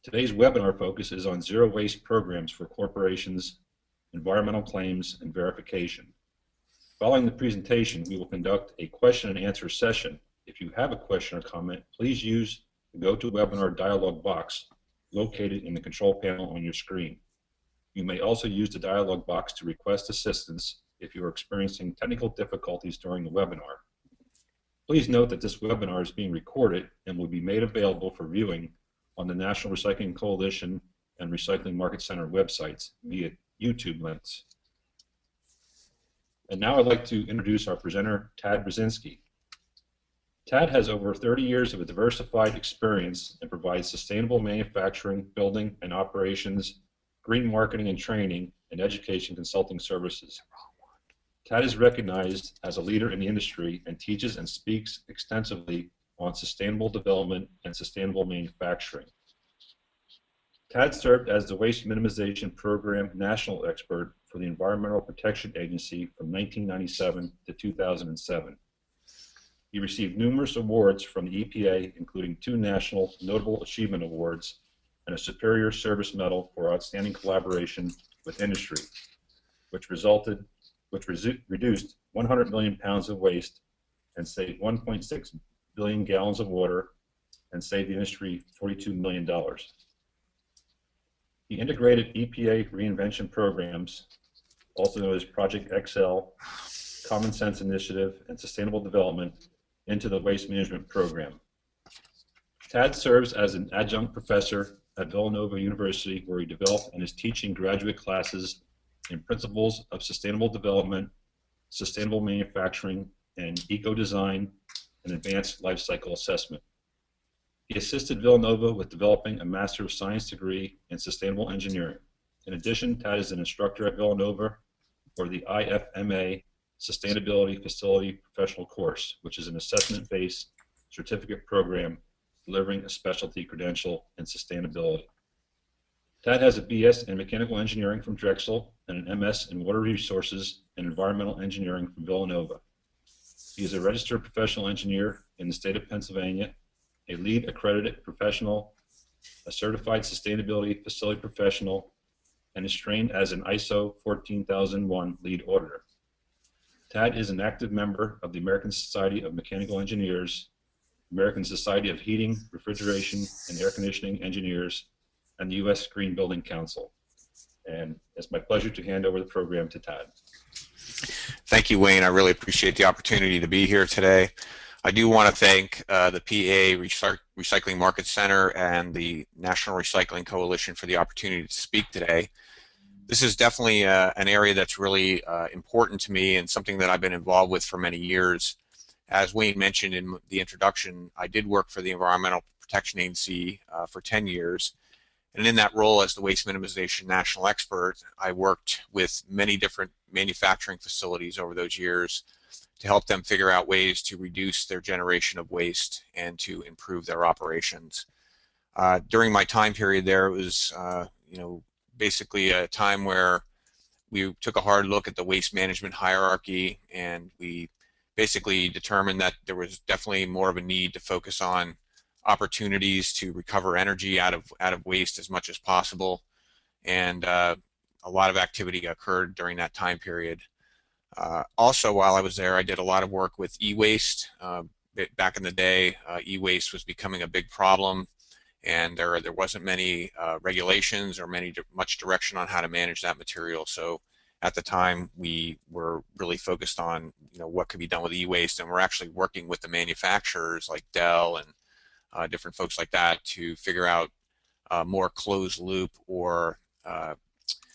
Today's webinar focus is on zero waste programs for corporations, environmental claims, and verification. Following the presentation, we will conduct a question and answer session. If you have a question or comment, please use the GoToWebinar dialog box located in the control panel on your screen. You may also use the dialog box to request assistance if you are experiencing technical difficulties during the webinar. Please note that this webinar is being recorded and will be made available for viewing on the National Recycling Coalition and Recycling Market Center websites via YouTube links. And now I'd like to introduce our presenter, Tad Brzezinski. Tad has over 30 years of a diversified experience and provides sustainable manufacturing, building, and operations, green marketing and training, and education consulting services. Tad is recognized as a leader in the industry and teaches and speaks extensively on sustainable development and sustainable manufacturing. Tad served as the Waste Minimization Program National Expert for the Environmental Protection Agency from 1997 to 2007. He received numerous awards from the EPA, including 2 National Notable Achievement Awards and a Superior Service Medal for outstanding collaboration with industry, which reduced 100 million pounds of waste and saved 1.6 billion gallons of water and saved the industry $42 million. He integrated EPA reinvention programs, also known as Project XL, Common Sense Initiative, and Sustainable Development, into the Waste Management Program. Tad serves as an adjunct professor at Villanova University, where he developed and is teaching graduate classes in Principles of Sustainable Development, Sustainable Manufacturing, and Eco-Design, and Advanced Life Cycle Assessment. He assisted Villanova with developing a Master of Science degree in Sustainable Engineering. In addition, Tad is an instructor at Villanova for the IFMA Sustainability Facility Professional Course, which is an assessment-based certificate program delivering a specialty credential in sustainability. Tad has a BS in Mechanical Engineering from Drexel and an MS in Water Resources and Environmental Engineering from Villanova. He is a registered professional engineer in the state of Pennsylvania, a LEED accredited professional, a certified sustainability facility professional, and is trained as an ISO 14001 LEED auditor. Tad is an active member of the American Society of Mechanical Engineers, American Society of Heating, Refrigeration, and Air Conditioning Engineers, and the U.S. Green Building Council. And it's my pleasure to hand over the program to Tad. Thank you, Wayne. I really appreciate the opportunity to be here today. I do want to thank the PA Recycling Market Center and the National Recycling Coalition for the opportunity to speak today. This is definitely an area that's really important to me and something that I've been involved with for many years. As Wayne mentioned in the introduction, I did work for the Environmental Protection Agency for 10 years. And in that role as the Waste Minimization National Expert, I worked with many different manufacturing facilities over those years to help them figure out ways to reduce their generation of waste and to improve their operations. During my time period there, it was basically a time where we took a hard look at the waste management hierarchy, and we basically determined that there was definitely more of a need to focus on opportunities to recover energy out of waste as much as possible, and a lot of activity occurred during that time period. Also, while I was there, I did a lot of work with EWaste. Back in the day, EWaste was becoming a big problem, and there wasn't many regulations or much direction on how to manage that material. So at the time, we were really focused on what could be done with EWaste, and we're actually working with the manufacturers like Dell and different folks like that to figure out more closed loop or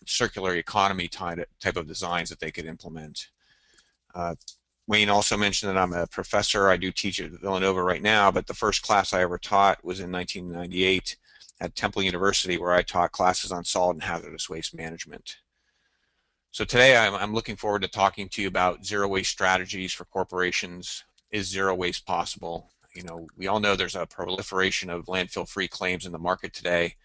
circular economy type of designs that they could implement. Wayne also mentioned that I'm a professor. I do teach at Villanova right now, but the first class I ever taught was in 1998 at Temple University, where I taught classes on solid and hazardous waste management. So today I'm looking forward to talking to you about zero waste strategies for corporations. Is zero waste possible? We all know there's a proliferation of landfill-free claims in the market today,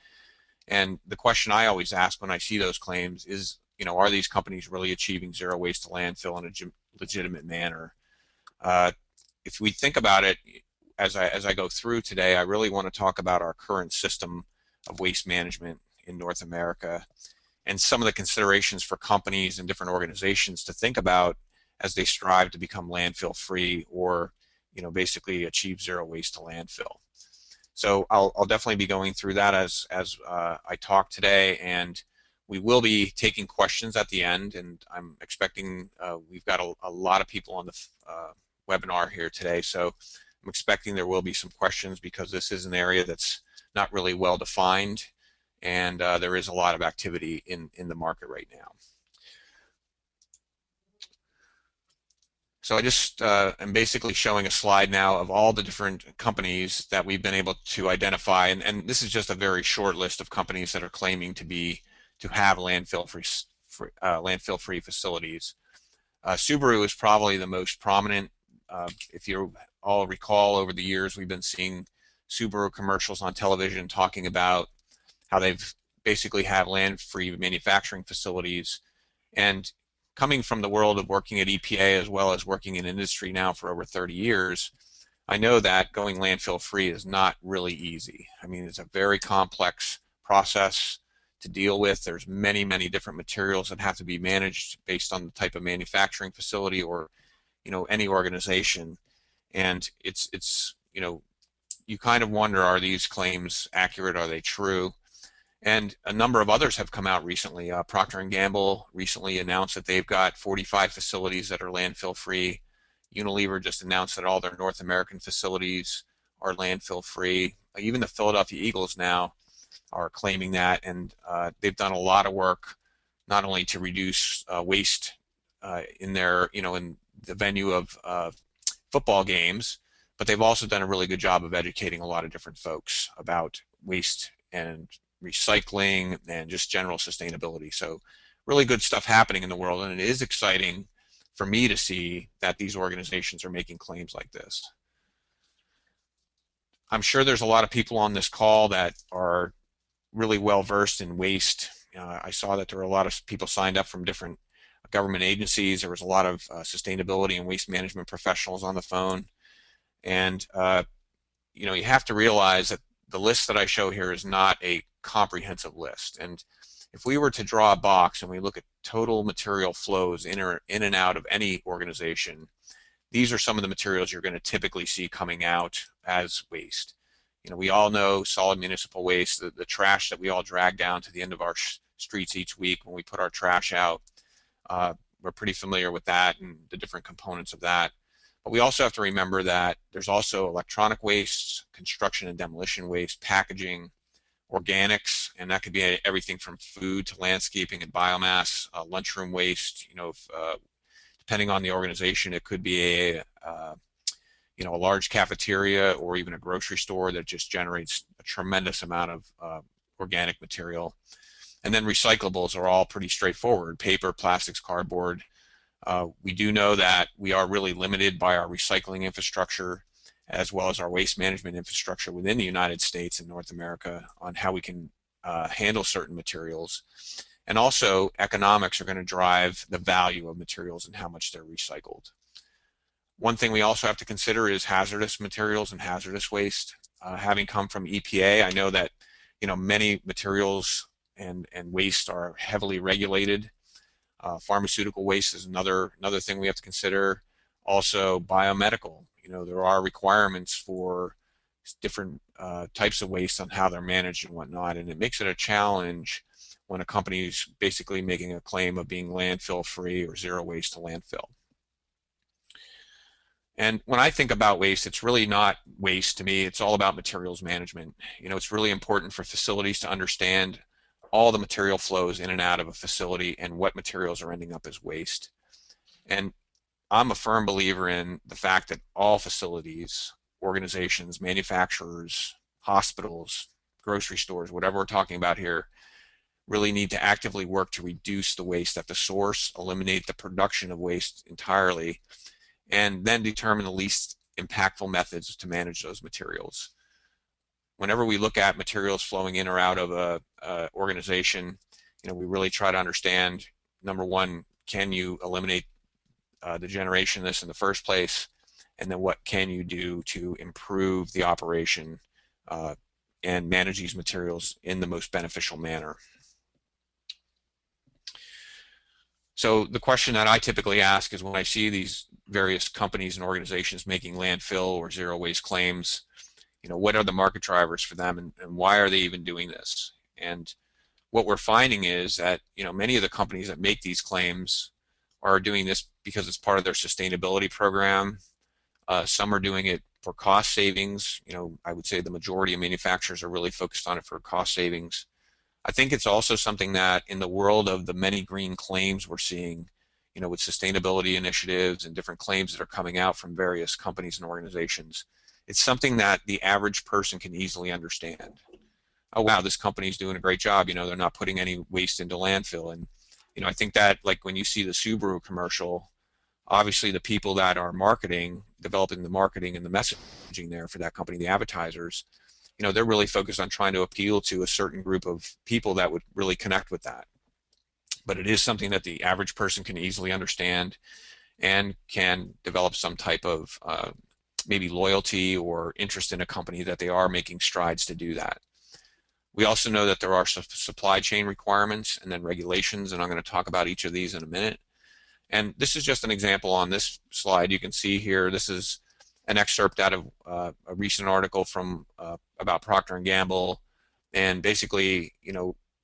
and the question I always ask when I see those claims is, are these companies really achieving zero waste to landfill in a legitimate manner? If we think about it, as I go through today, I really want to talk about our current system of waste management in North America, and some of the considerations for companies and different organizations to think about as they strive to become landfill free, or basically achieve zero waste to landfill. So I'll definitely be going through that as I talk today, and we will be taking questions at the end, and I'm expecting we've got a lot of people on the webinar here today, so I'm expecting there will be some questions because this is an area that's not really well defined, and there is a lot of activity in the market right now. So I just am basically showing a slide now of all the different companies that we've been able to identify, and this is just a very short list of companies that are claiming to have landfill-free facilities. Subaru is probably the most prominent. If you all recall, over the years we've been seeing Subaru commercials on television talking about how they've basically had land-free manufacturing facilities. And coming from the world of working at EPA as well as working in industry now for over 30 years, I know that going landfill-free is not really easy. I mean, it's a very complex process to deal with. There's many, many different materials that have to be managed based on the type of manufacturing facility or any organization, and it's you kind of wonder, are these claims accurate? Are they true? And a number of others have come out recently. Procter & Gamble recently announced that they've got 45 facilities that are landfill free. Unilever just announced that all their North American facilities are landfill free. Even the Philadelphia Eagles now are claiming that, and they've done a lot of work not only to reduce waste in their in the venue of football games, but they've also done a really good job of educating a lot of different folks about waste and recycling and just general sustainability. So really good stuff happening in the world, and it is exciting for me to see that these organizations are making claims like this. I'm sure there's a lot of people on this call that are really well versed in waste. I saw that there were a lot of people signed up from different government agencies. There was a lot of sustainability and waste management professionals on the phone, and you have to realize that the list that I show here is not a comprehensive list. And if we were to draw a box and we look at total material flows in and out of any organization, these are some of the materials you're going to typically see coming out as waste. We all know solid municipal waste, the trash that we all drag down to the end of our streets each week when we put our trash out. We're pretty familiar with that and the different components of that. But we also have to remember that there's also electronic wastes, construction and demolition waste, packaging, organics, and that could be everything from food to landscaping and biomass, lunchroom waste. Depending on the organization, it could be a large cafeteria or even a grocery store that just generates a tremendous amount of organic material. And then recyclables are all pretty straightforward: paper, plastics, cardboard. We do know that we are really limited by our recycling infrastructure as well as our waste management infrastructure within the United States and North America on how we can handle certain materials. And also, economics are going to drive the value of materials and how much they're recycled. One thing we also have to consider is hazardous materials and hazardous waste. Having come from EPA, I know that many materials and waste are heavily regulated. Pharmaceutical waste is another thing we have to consider. Also, biomedical. There are requirements for different types of waste on how they're managed and whatnot, and it makes it a challenge when a company is basically making a claim of being landfill free or zero waste to landfill. And when I think about waste, it's really not waste to me. It's all about materials management. It's really important for facilities to understand all the material flows in and out of a facility and what materials are ending up as waste. And I'm a firm believer in the fact that all facilities, organizations, manufacturers, hospitals, grocery stores, whatever we're talking about here, really need to actively work to reduce the waste at the source, eliminate the production of waste entirely, and then determine the least impactful methods to manage those materials. Whenever we look at materials flowing in or out of a organization, we really try to understand, number one, can you eliminate the generation of this in the first place, and then what can you do to improve the operation and manage these materials in the most beneficial manner. So the question that I typically ask is when I see these various companies and organizations making landfill or zero waste claims, what are the market drivers for them, and why are they even doing this? And what we're finding is that many of the companies that make these claims are doing this because it's part of their sustainability program. Some are doing it for cost savings. I would say the majority of manufacturers are really focused on it for cost savings. I think it's also something that in the world of the many green claims we're seeing, with sustainability initiatives and different claims that are coming out from various companies and organizations, it's something that the average person can easily understand. Oh wow, this company's doing a great job, they're not putting any waste into landfill. And I think that, like when you see the Subaru commercial, obviously the people that are developing the marketing and the messaging there for that company, the advertisers, they're really focused on trying to appeal to a certain group of people that would really connect with that. But it is something that the average person can easily understand and can develop some type of maybe loyalty or interest in a company that they are making strides to do that. We also know that there are some supply chain requirements and then regulations, and I'm going to talk about each of these in a minute. And this is just an example on this slide. You can see here, this is an excerpt out of a recent article from about Procter & Gamble, and basically,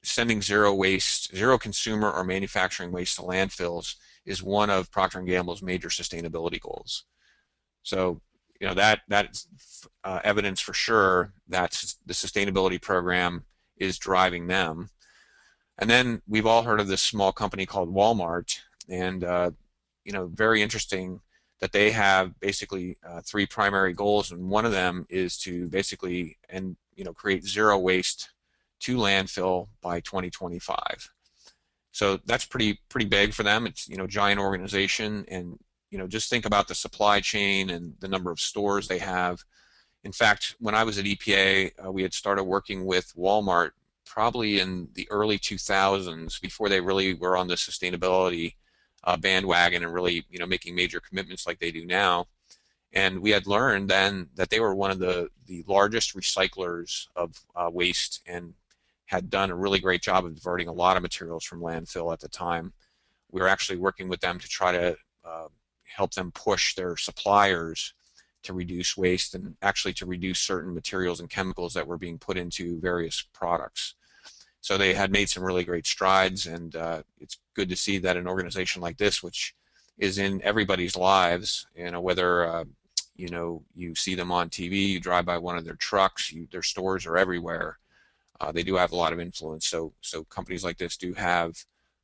sending zero consumer or manufacturing waste to landfills is one of Procter & Gamble's major sustainability goals. So, that's evidence for sure that the sustainability program is driving them. And then we've all heard of this small company called Walmart, and very interesting that they have basically three primary goals, and one of them is to basically create zero waste to landfill by 2025. So that's pretty big for them. It's giant organization, and just think about the supply chain and the number of stores they have. In fact, when I was at EPA, we had started working with Walmart probably in the early 2000s, before they really were on the sustainability bandwagon and really making major commitments like they do now. And we had learned then that they were one of the largest recyclers of waste and had done a really great job of diverting a lot of materials from landfill at the time. We were actually working with them to try to help them push their suppliers to reduce waste and actually to reduce certain materials and chemicals that were being put into various products. So they had made some really great strides, and it's good to see that an organization like this, which is in everybody's lives, whether you see them on TV, you drive by one of their trucks, their stores are everywhere. They do have a lot of influence. So companies like this do have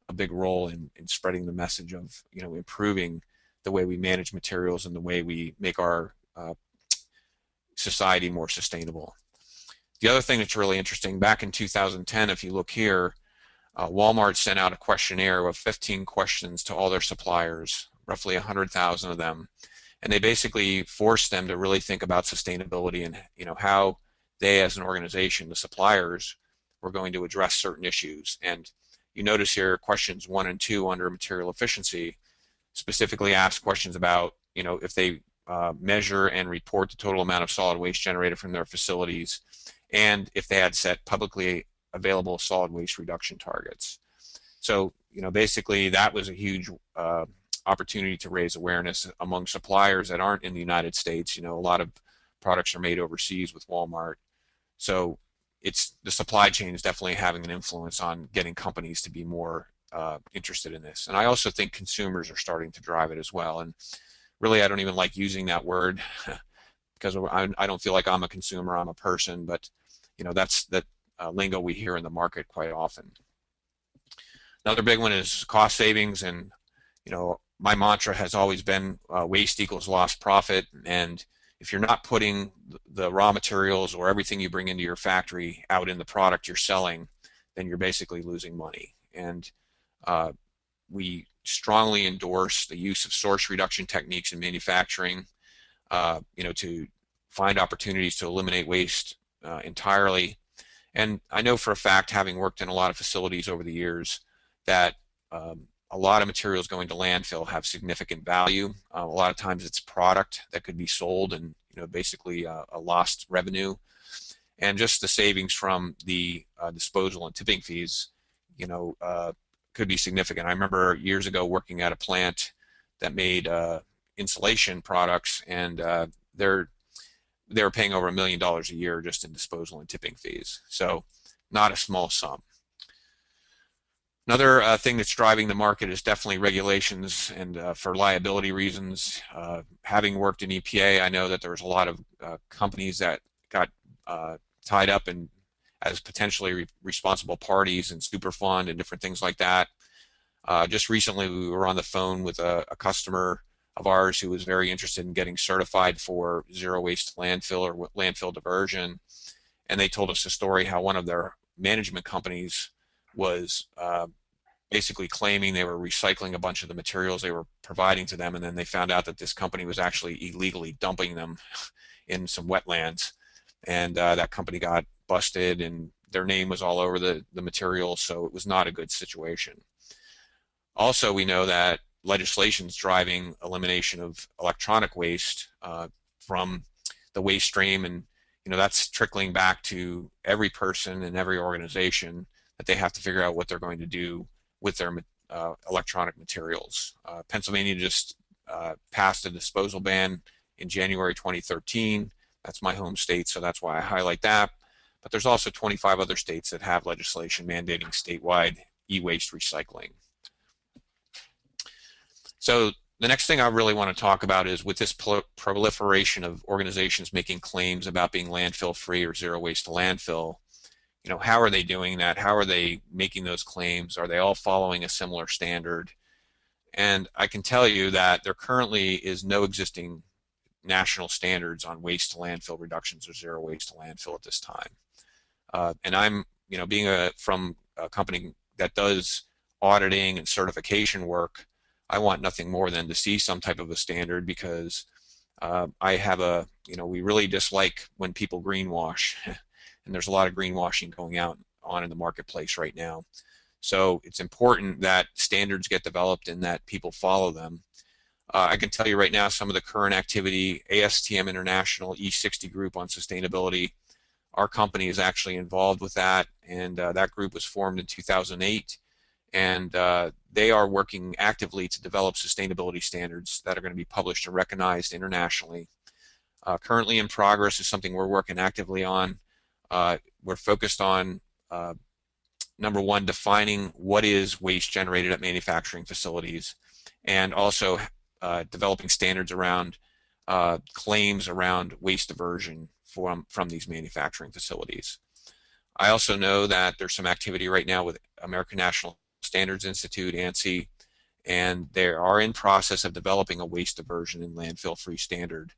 a big role in spreading the message of improving the way we manage materials and the way we make our society more sustainable. The other thing that's really interesting, back in 2010, if you look here, Walmart sent out a questionnaire of 15 questions to all their suppliers, roughly 100,000 of them, and they basically forced them to really think about sustainability and how they, as an organization, the suppliers, were going to address certain issues. And you notice here questions 1 and 2 under material efficiency specifically ask questions about if they measure and report the total amount of solid waste generated from their facilities, and if they had set publicly available solid waste reduction targets. So basically that was a huge opportunity to raise awareness among suppliers that aren't in the United States. A lot of products are made overseas with Walmart. So the supply chain is definitely having an influence on getting companies to be more interested in this. And I also think consumers are starting to drive it as well. And really, I don't even like using that word because I don't feel like I'm a consumer, I'm a person, but that's that lingo we hear in the market quite often. Another big one is cost savings, and my mantra has always been waste equals lost profit, and if you're not putting the raw materials or everything you bring into your factory out in the product you're selling, then you're basically losing money. And we strongly endorse the use of source reduction techniques in manufacturing, to find opportunities to eliminate waste entirely. And I know for a fact, having worked in a lot of facilities over the years, that a lot of materials going to landfill have significant value. A lot of times it's product that could be sold and basically a lost revenue. and just the savings from the disposal and tipping fees, could be significant. I remember years ago working at a plant that made insulation products, and they were paying over $1 million a year just in disposal and tipping fees. So not a small sum. Another thing that's driving the market is definitely regulations, and for liability reasons. Having worked in EPA, I know that there was a lot of companies that got tied up in as potentially responsible parties and Superfund and different things like that. Just recently we were on the phone with a customer of ours who was very interested in getting certified for zero waste landfill or landfill diversion, and they told us a story how one of their management companies was basically claiming they were recycling a bunch of the materials they were providing to them, and then they found out that this company was actually illegally dumping them in some wetlands, and that company got busted and their name was all over the material, so it was not a good situation. Also, we know that legislation is driving elimination of electronic waste from the waste stream, and that's trickling back to every person and every organization, that they have to figure out what they're going to do with their electronic materials. Pennsylvania just passed a disposal ban in January 2013. That's my home state, so that's why I highlight that. But there's also 25 other states that have legislation mandating statewide e-waste recycling. So the next thing I really want to talk about is, with this proliferation of organizations making claims about being landfill free or zero waste to landfill, how are they doing that? How are they making those claims? Are they all following a similar standard? And I can tell you that there currently is no existing national standards on waste to landfill reductions or zero waste to landfill at this time. And I'm, being from a company that does auditing and certification work, I want nothing more than to see some type of a standard, because I have we really dislike when people greenwash, and there's a lot of greenwashing going on in the marketplace right now. So it's important that standards get developed and that people follow them. I can tell you right now some of the current activity: ASTM International E60 group on sustainability. Our company is actually involved with that, and that group was formed in 2008, and they are working actively to develop sustainability standards that are going to be published and recognized internationally. Currently in progress is something we're working actively on. We're focused on, number one, defining what is waste generated at manufacturing facilities, and also developing standards around claims around waste diversion from these manufacturing facilities. I also know that there's some activity right now with American National Standards Institute, ANSI, and they are in process of developing a waste diversion and landfill-free standard.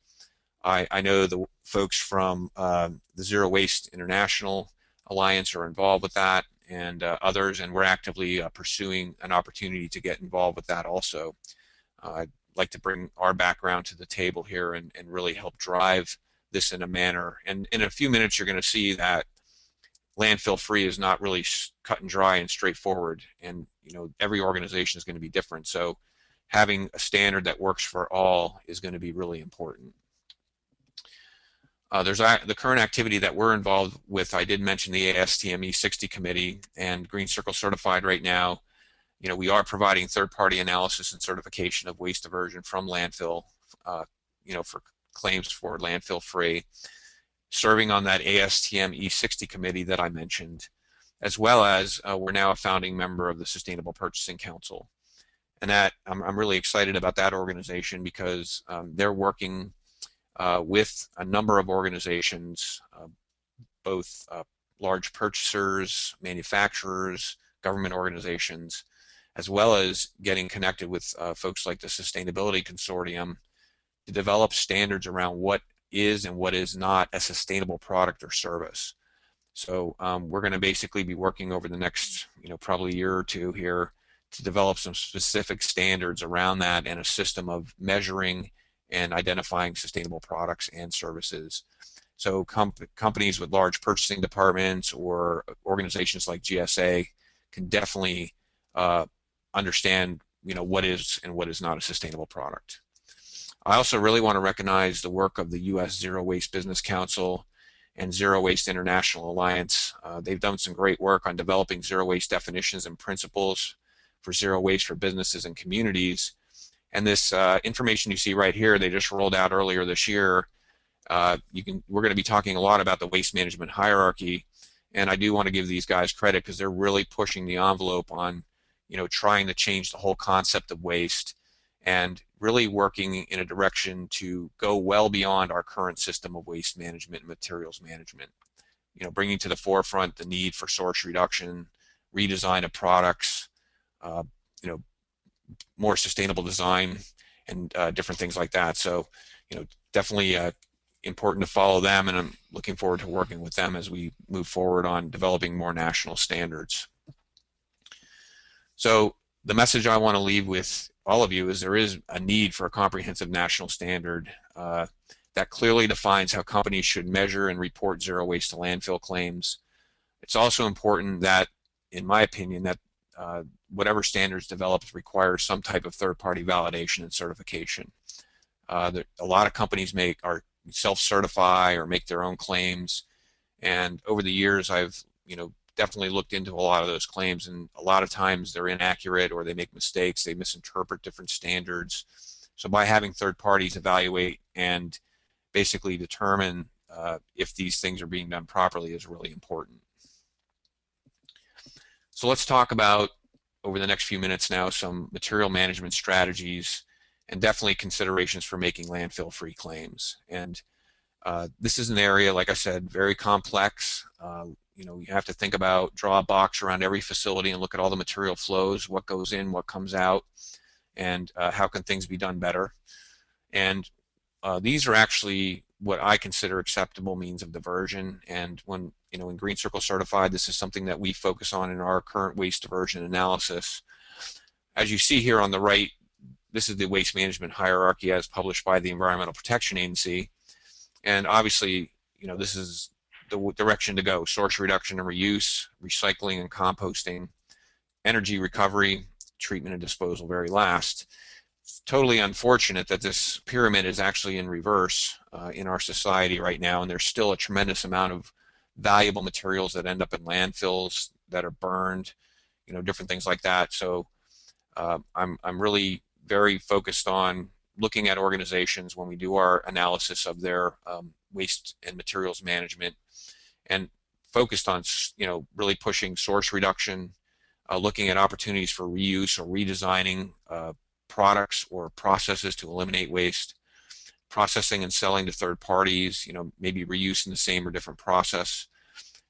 I know the folks from the Zero Waste International Alliance are involved with that, and others, and we're actively pursuing an opportunity to get involved with that also. I'd like to bring our background to the table here and really help drive this in a manner. And in a few minutes you're going to see that landfill free is not really cut and dry and straightforward, and every organization is going to be different, so having a standard that works for all is going to be really important. There's the current activity that we're involved with. I did mention the ASTM E60 committee, and Green Circle certified right now. We are providing third-party analysis and certification of waste diversion from landfill, for claims for landfill free, serving on that ASTM E60 committee that I mentioned, as well as we're now a founding member of the Sustainable Purchasing Council. And that I'm really excited about that organization, because they're working with a number of organizations, both large purchasers, manufacturers, government organizations, as well as getting connected with folks like the Sustainability Consortium to develop standards around what is and what is not a sustainable product or service. So we're going to basically be working over the next, probably a year or two here to develop some specific standards around that, and a system of measuring and identifying sustainable products and services. So companies with large purchasing departments or organizations like GSA can definitely understand, what is and what is not a sustainable product. I also really want to recognize the work of the U.S. Zero Waste Business Council and ZeroWaste International Alliance. They've done some great work on developing zero waste definitions and principles for zero waste for businesses and communities. And this information you see right here, they just rolled out earlier this year. We're going to be talking a lot about the waste management hierarchy, and I do want to give these guys credit because they're really pushing the envelope on, trying to change the whole concept of waste and really working in a direction to go well beyond our current system of waste management and materials management. Bringing to the forefront the need for source reduction, redesign of products, more sustainable design, and different things like that. So, definitely important to follow them, and I'm looking forward to working with them as we move forward on developing more national standards. So the message I want to leave with all of you is there is a need for a comprehensive national standard that clearly defines how companies should measure and report zero waste to landfill claims. It's also important that, in my opinion, that whatever standards developed requires some type of third-party validation and certification. A lot of companies are self-certify or make their own claims, and over the years I've definitely looked into a lot of those claims, and a lot of times they're inaccurate or they make mistakes, they misinterpret different standards. So by having third parties evaluate and basically determine if these things are being done properly is really important. So let's talk about, over the next few minutes now, some material management strategies and definitely considerations for making landfill-free claims. And this is an area, like I said, very complex. You have to think about, draw a box around every facility and look at all the material flows, what goes in, what comes out, and how can things be done better. And these are actually what I consider acceptable means of diversion. And when, in Green Circle Certified, this is something that we focus on in our current waste diversion analysis. As you see here on the right, this is the waste management hierarchy as published by the Environmental Protection Agency. And obviously, this is the direction to go: source reduction and reuse, recycling and composting, energy recovery, treatment and disposal very last. It's totally unfortunate that this pyramid is actually in reverse in our society right now, and there's still a tremendous amount of valuable materials that end up in landfills that are burned, different things like that. So I'm really very focused on looking at organizations when we do our analysis of their waste and materials management, and focused on really pushing source reduction, looking at opportunities for reuse or redesigning products or processes to eliminate waste, processing and selling to third parties, maybe reuse in the same or different process.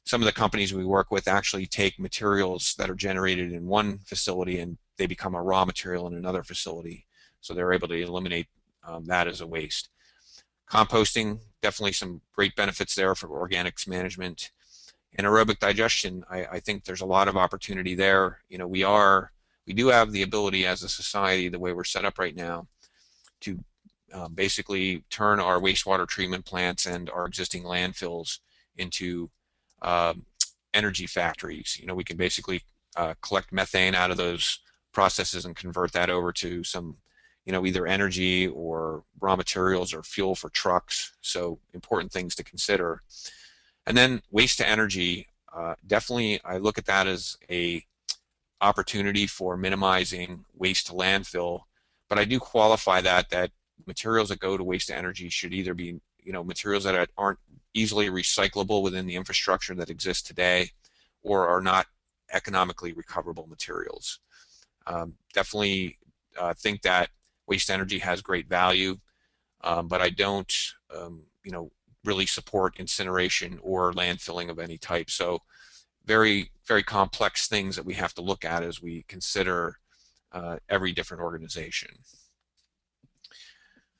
Some of the companies we work with actually take materials that are generated in one facility and they become a raw material in another facility, so they're able to eliminate that as a waste. Composting, definitely some great benefits there for organics management. Anaerobic digestion, I think there's a lot of opportunity there. We do have the ability as a society, the way we're set up right now, to basically turn our wastewater treatment plants and our existing landfills into energy factories. We can basically collect methane out of those processes and convert that over to some, either energy or raw materials or fuel for trucks. So important things to consider. And then waste to energy, definitely I look at that as a opportunity for minimizing waste to landfill, but I do qualify that materials that go to waste to energy should either be materials that aren't easily recyclable within the infrastructure that exists today, or are not economically recoverable materials. Definitely think that waste energy has great value, but I don't really support incineration or landfilling of any type. So very, very complex things that we have to look at as we consider every different organization.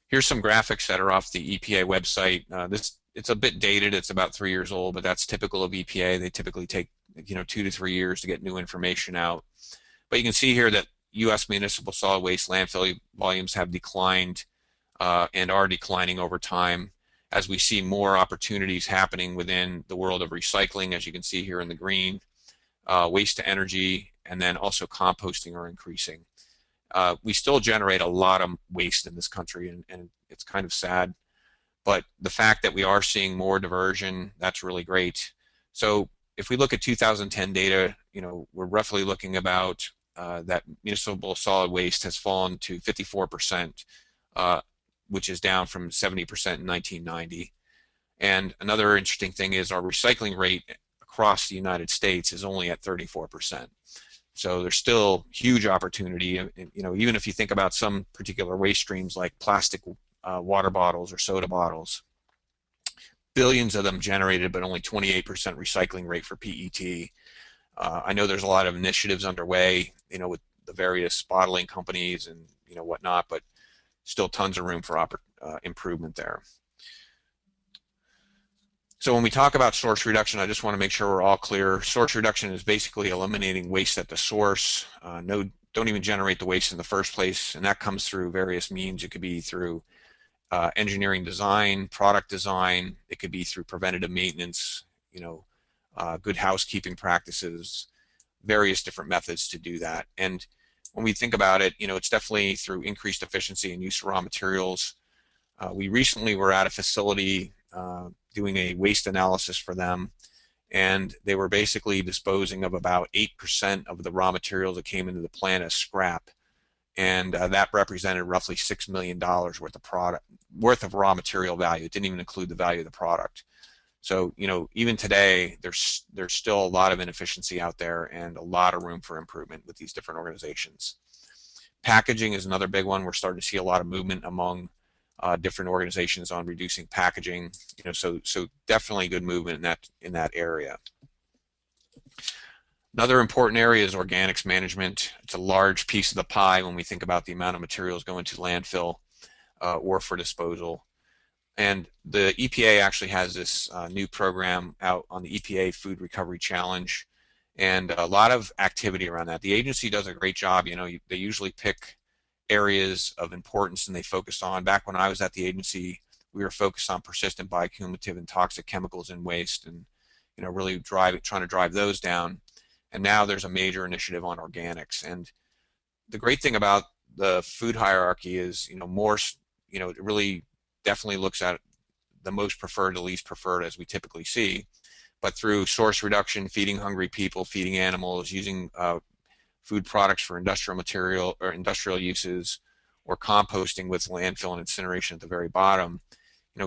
Here's some graphics that are off the EPA website. It's a bit dated, it's about 3 years old, but that's typical of EPA. They typically take 2 to 3 years to get new information out. But you can see here that U.S. municipal solid waste landfill volumes have declined and are declining over time as we see more opportunities happening within the world of recycling, as you can see here in the green. Waste to energy and then also composting are increasing. We still generate a lot of waste in this country, and it's kind of sad, But the fact that we are seeing more diversion, that's really great. So if we look at 2010 data, we're roughly looking about that municipal solid waste has fallen to 54%, which is down from 70% in 1990. And another interesting thing is our recycling rate across the United States is only at 34%. So there's still huge opportunity. Even if you think about some particular waste streams like plastic water bottles or soda bottles, billions of them generated, but only 28% recycling rate for PET. I know there's a lot of initiatives underway, with the various bottling companies and whatnot, but still tons of room for improvement there. So when we talk about source reduction, I just want to make sure we're all clear. Source reduction is basically eliminating waste at the source. Don't even generate the waste in the first place, and that comes through various means. It could be through engineering design, product design. It could be through preventative maintenance, good housekeeping practices, various different methods to do that. And when we think about it, it's definitely through increased efficiency and use of raw materials. We recently were at a facility doing a waste analysis for them, and they were basically disposing of about 8% of the raw materials that came into the plant as scrap, and that represented roughly $6 million worth of raw material value. It didn't even include the value of the product. So even today there's still a lot of inefficiency out there and a lot of room for improvement with these different organizations. Packaging is another big one. We're starting to see a lot of movement among different organizations on reducing packaging, so definitely good movement in that area. Another important area is organics management. It's a large piece of the pie when we think about the amount of materials going to landfill or for disposal. And the EPA actually has this new program out on the EPA Food Recovery Challenge, and a lot of activity around that. The agency does a great job. They usually pick areas of importance and they focus on. Back when I was at the agency, we were focused on persistent, bioaccumulative, and toxic chemicals in waste, and really trying to drive those down. And now there's a major initiative on organics. And the great thing about the food hierarchy is, it really definitely looks at the most preferred to least preferred, as we typically see. But through source reduction, feeding hungry people, feeding animals, using food products for industrial material or industrial uses, or composting with landfill and incineration at the very bottom,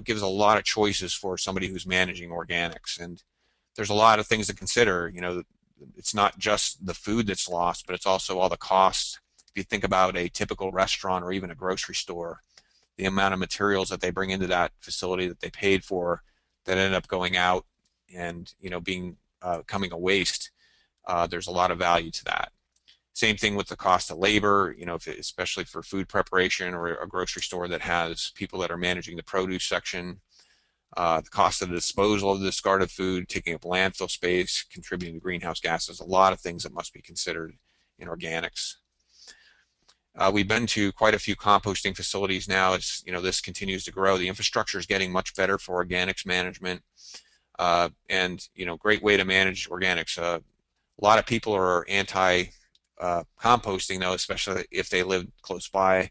gives a lot of choices for somebody who's managing organics. And there's a lot of things to consider. It's not just the food that's lost, but it's also all the costs. If you think about a typical restaurant or even a grocery store, the amount of materials that they bring into that facility that they paid for that end up going out and becoming a waste, there's a lot of value to that. Same thing with the cost of labor, especially for food preparation or a grocery store that has people that are managing the produce section. The cost of the disposal of the discarded food, taking up landfill space, contributing to greenhouse gases, a lot of things that must be considered in organics. We've been to quite a few composting facilities now. As this continues to grow. The infrastructure is getting much better for organics management, and great way to manage organics. A lot of people are anti composting, though, especially if they live close by.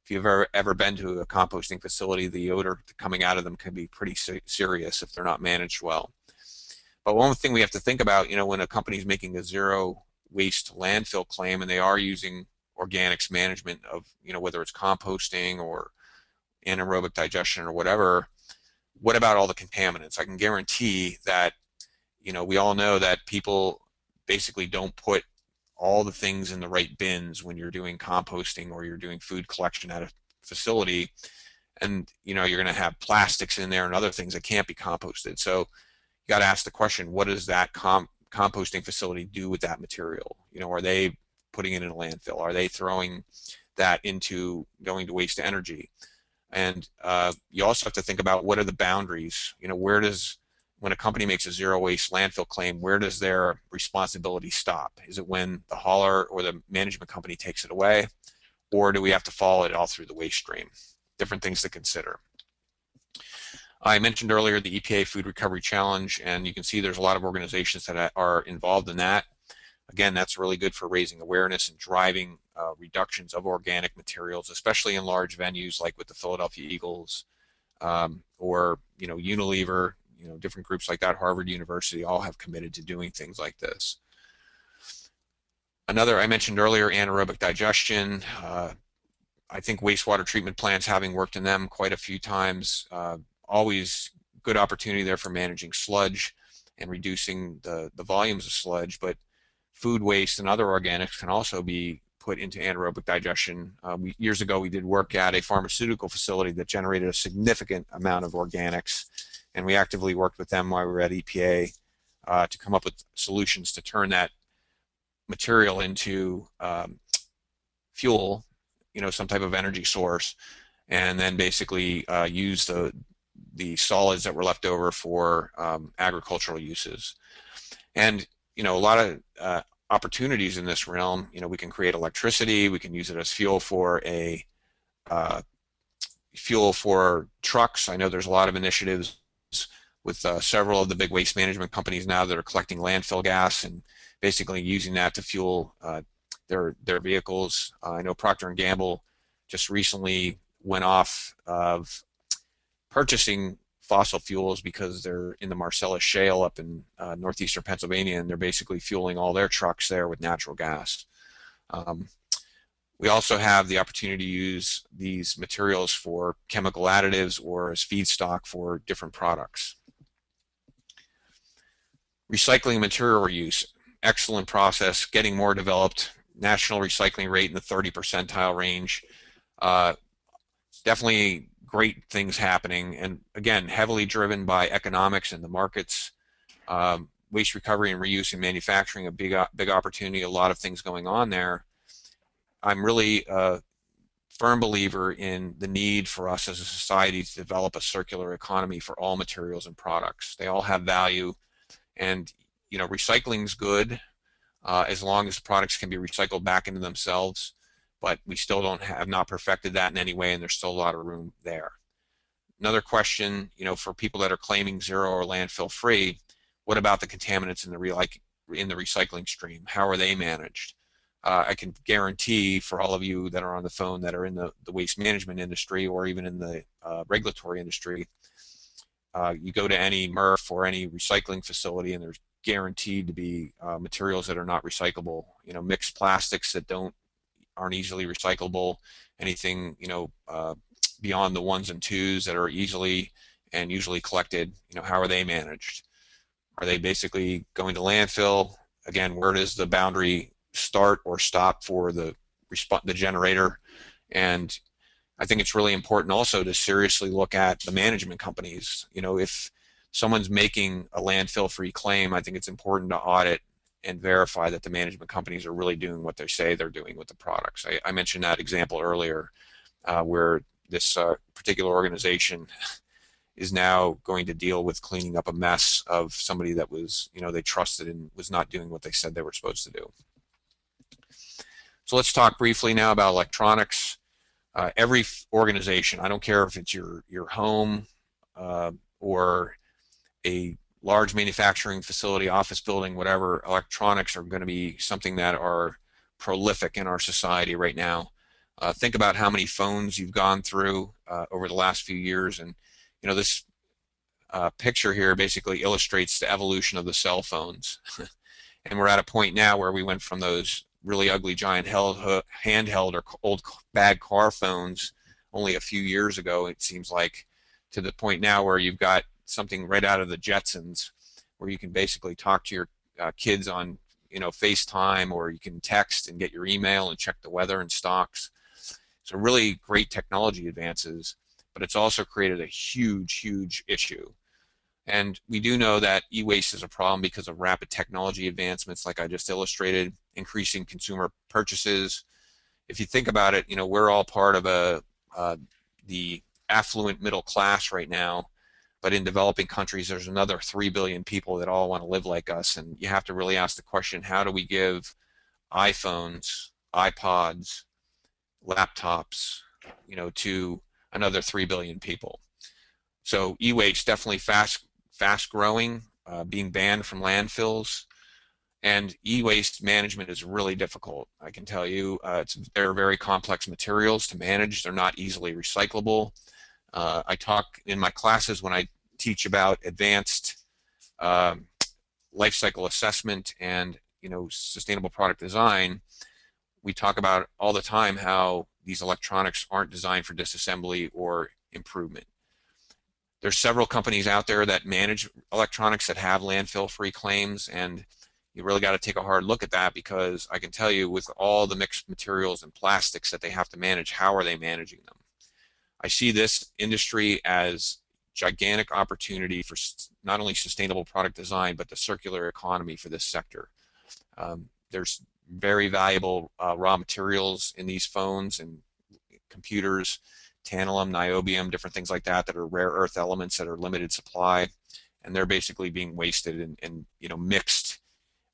If you've ever been to a composting facility, the odor coming out of them can be pretty serious if they're not managed well. But one thing we have to think about, when a company is making a zero waste landfill claim and they are using organics management of, whether it's composting or anaerobic digestion or whatever, what about all the contaminants? I can guarantee that, we all know that people basically don't put all the things in the right bins when you're doing composting or you're doing food collection at a facility, and you're going to have plastics in there and other things that can't be composted. So you got to ask the question, what does that composting facility do with that material? Are they putting it in a landfill? Are they throwing that into going to waste energy? And you also have to think about, what are the boundaries? When a company makes a zero waste landfill claim, where does their responsibility stop? Is it when the hauler or the management company takes it away, or do we have to follow it all through the waste stream? Different things to consider. I mentioned earlier the EPA Food Recovery Challenge, and you can see there's a lot of organizations that are involved in that. Again, that's really good for raising awareness and driving reductions of organic materials, especially in large venues like with the Philadelphia Eagles, or Unilever, different groups like that, Harvard University, all have committed to doing things like this. Another, I mentioned earlier, anaerobic digestion. I think wastewater treatment plants, having worked in them quite a few times, always good opportunity there for managing sludge and reducing the volumes of sludge, but food waste and other organics can also be put into anaerobic digestion. Years ago, we did work at a pharmaceutical facility that generated a significant amount of organics, and we actively worked with them while we were at EPA to come up with solutions to turn that material into fuel, some type of energy source, and then basically use the solids that were left over for agricultural uses. And a lot of opportunities in this realm. We can create electricity. We can use it as fuel for trucks. I know there's a lot of initiatives with several of the big waste management companies now that are collecting landfill gas and basically using that to fuel their vehicles. I know Procter & Gamble just recently went off of purchasing fossil fuels because they're in the Marcellus Shale up in northeastern Pennsylvania, and they're basically fueling all their trucks there with natural gas. We also have the opportunity to use these materials for chemical additives or as feedstock for different products. Recycling material reuse, excellent process, getting more developed. National recycling rate in the 30 percentile range. Definitely great things happening, and again, heavily driven by economics and the markets. Waste recovery and reuse in manufacturing, a big opportunity, a lot of things going on there. I'm really a firm believer in the need for us as a society to develop a circular economy for all materials and products. They all have value, and recycling's good as long as the products can be recycled back into themselves, but we still have not perfected that in any way, and there's still a lot of room there. Another question, for people that are claiming zero or landfill free, what about the contaminants in the recycling stream? How are they managed? I can guarantee for all of you that are on the phone that are in the waste management industry or even in the regulatory industry, you go to any MRF or any recycling facility and there's guaranteed to be materials that are not recyclable, mixed plastics that aren't easily recyclable, anything beyond the 1s and 2s that are easily and usually collected. How are they managed? Are they basically going to landfill? Again, where does the boundary start or stop for the generator? And I think it's really important also to seriously look at the management companies. If someone's making a landfill-free claim, I think it's important to audit and verify that the management companies are really doing what they say they're doing with the products. I mentioned that example earlier where this particular organization is now going to deal with cleaning up a mess of somebody that was, they trusted and was not doing what they said they were supposed to do. So let's talk briefly now about electronics. Every organization, I don't care if it's your home or a large manufacturing facility, office building, whatever, electronics are going to be something that are prolific in our society right now. Think about how many phones you've gone through over the last few years, and this picture here basically illustrates the evolution of the cell phones. And we're at a point now where we went from those really ugly giant handheld or old bag car phones only a few years ago, it seems like, to the point now where you've got something right out of the Jetsons where you can basically talk to your kids on FaceTime, or you can text and get your email and check the weather and stocks. So really great technology advances, but it's also created a huge issue. And we do know that e-waste is a problem because of rapid technology advancements, like I just illustrated, increasing consumer purchases. If you think about it, we're all part of the affluent middle class right now, but in developing countries, there's another 3 billion people that all want to live like us, and you have to really ask the question, how do we give iPhones, iPods, laptops, to another 3 billion people? So e-waste definitely fast growing, being banned from landfills, and e-waste management is really difficult. I can tell you, they're very complex materials to manage. They're not easily recyclable. I talk in my classes when I teach about advanced life cycle assessment and sustainable product design. We talk about all the time how these electronics aren't designed for disassembly or improvement. There's several companies out there that manage electronics that have landfill-free claims, and you really got to take a hard look at that, because I can tell you, with all the mixed materials and plastics that they have to manage, how are they managing them? I see this industry as gigantic opportunity for not only sustainable product design, but the circular economy for this sector. There's very valuable raw materials in these phones and computers, tantalum, niobium, different things like that are rare earth elements that are limited supply, and they're basically being wasted and mixed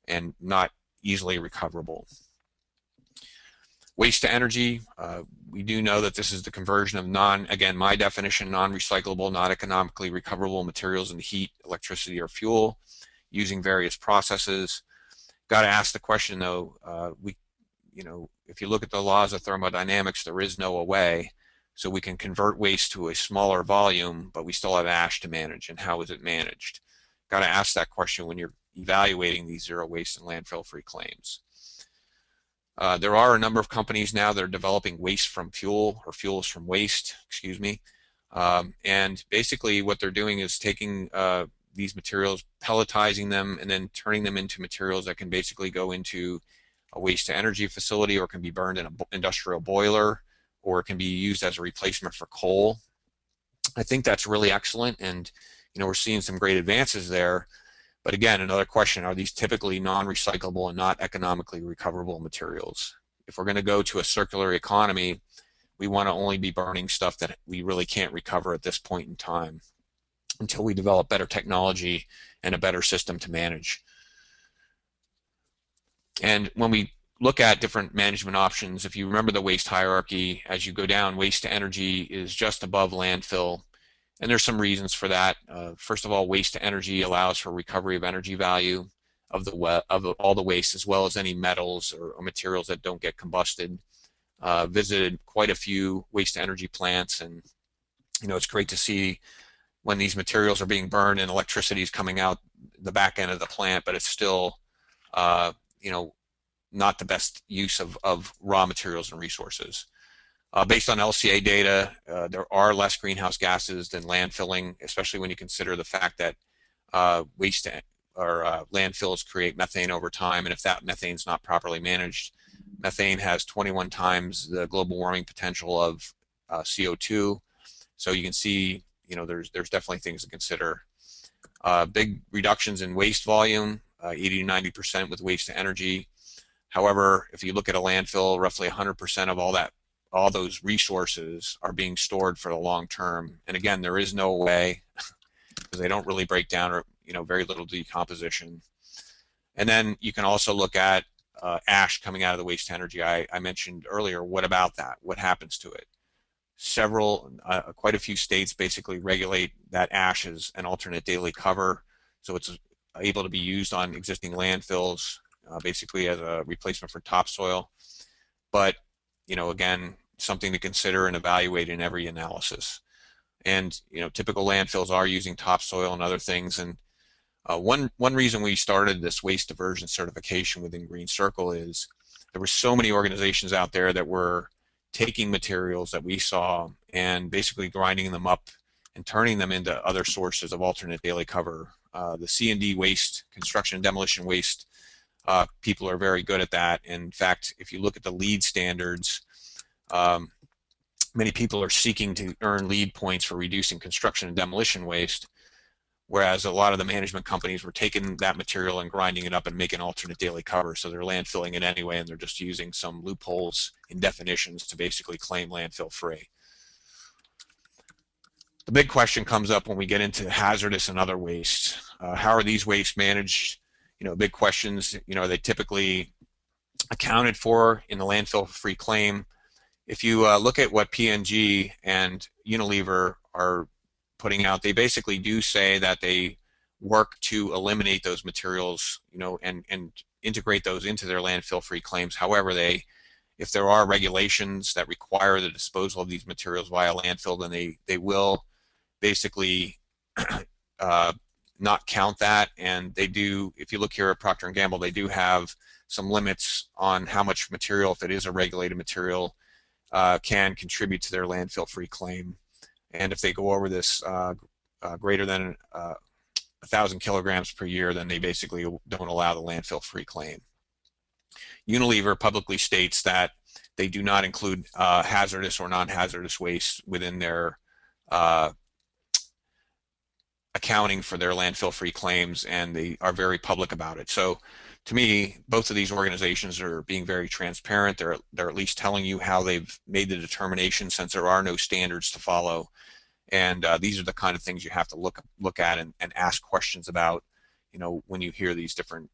and not easily recoverable. Waste to energy, we do know that this is the conversion of again, my definition, non-recyclable, not economically recoverable materials into heat, electricity, or fuel using various processes. Got to ask the question though, if you look at the laws of thermodynamics, there is no way, so we can convert waste to a smaller volume, but we still have ash to manage, and how is it managed? Got to ask that question when you're evaluating these zero waste and landfill-free claims. There are a number of companies now that are developing waste from fuel, or fuels from waste, excuse me. And basically what they're doing is taking these materials, pelletizing them, and then turning them into materials that can basically go into a waste to energy facility, or can be burned in an industrial boiler, or it can be used as a replacement for coal. I think that's really excellent, and we're seeing some great advances there. But again, another question, are these typically non-recyclable and not economically recoverable materials? If we're going to go to a circular economy, we want to only be burning stuff that we really can't recover at this point in time, until we develop better technology and a better system to manage. And when we look at different management options, if you remember the waste hierarchy, as you go down, waste to energy is just above landfill. And there's some reasons for that. First of all, waste to energy allows for recovery of energy value of all the waste, as well as any metals or materials that don't get combusted. Visited quite a few waste to energy plants, and it's great to see when these materials are being burned and electricity is coming out the back end of the plant, but it's still not the best use of raw materials and resources. Based on LCA data, there are less greenhouse gases than landfilling, especially when you consider the fact that waste or landfills create methane over time, and if that methane is not properly managed, methane has 21 times the global warming potential of CO2. So you can see, there's definitely things to consider. Big reductions in waste volume, 80 to 90% with waste to energy. However, if you look at a landfill, roughly 100% of all those resources are being stored for the long term. And again, there is no way, because they don't really break down, or very little decomposition. And then you can also look at ash coming out of the waste to energy. I mentioned earlier, what about that? What happens to it? Quite a few states basically regulate that ash as an alternate daily cover, so it's able to be used on existing landfills, basically as a replacement for topsoil. But again, something to consider and evaluate in every analysis. And typical landfills are using topsoil and other things. And one reason we started this waste diversion certification within Green Circle is there were so many organizations out there that were taking materials that we saw and basically grinding them up and turning them into other sources of alternate daily cover. The C&D waste, construction and demolition waste, people are very good at that. In fact, if you look at the LEED standards, many people are seeking to earn LEED points for reducing construction and demolition waste, whereas a lot of the management companies were taking that material and grinding it up and making alternate daily cover, so they're landfilling it anyway, and they're just using some loopholes in definitions to basically claim landfill free. The big question comes up when we get into hazardous and other waste. How are these wastes managed? Big questions. Are they typically accounted for in the landfill free claim? If you look at what P&G and Unilever are putting out, they basically do say that they work to eliminate those materials, and integrate those into their landfill free claims. However, they if there are regulations that require the disposal of these materials via landfill, then they will basically not count that. And they do, if you look here at Procter & Gamble, they do have some limits on how much material, if it is a regulated material, can contribute to their landfill-free claim. And if they go over this greater than 1,000 kilograms per year, then they basically don't allow the landfill-free claim. Unilever publicly states that they do not include hazardous or non-hazardous waste within their accounting for their landfill-free claims, and they are very public about it. So to me, both of these organizations are being very transparent. They're at least telling you how they've made the determination, since there are no standards to follow. And these are the kind of things you have to look at and ask questions about, you know, when you hear these different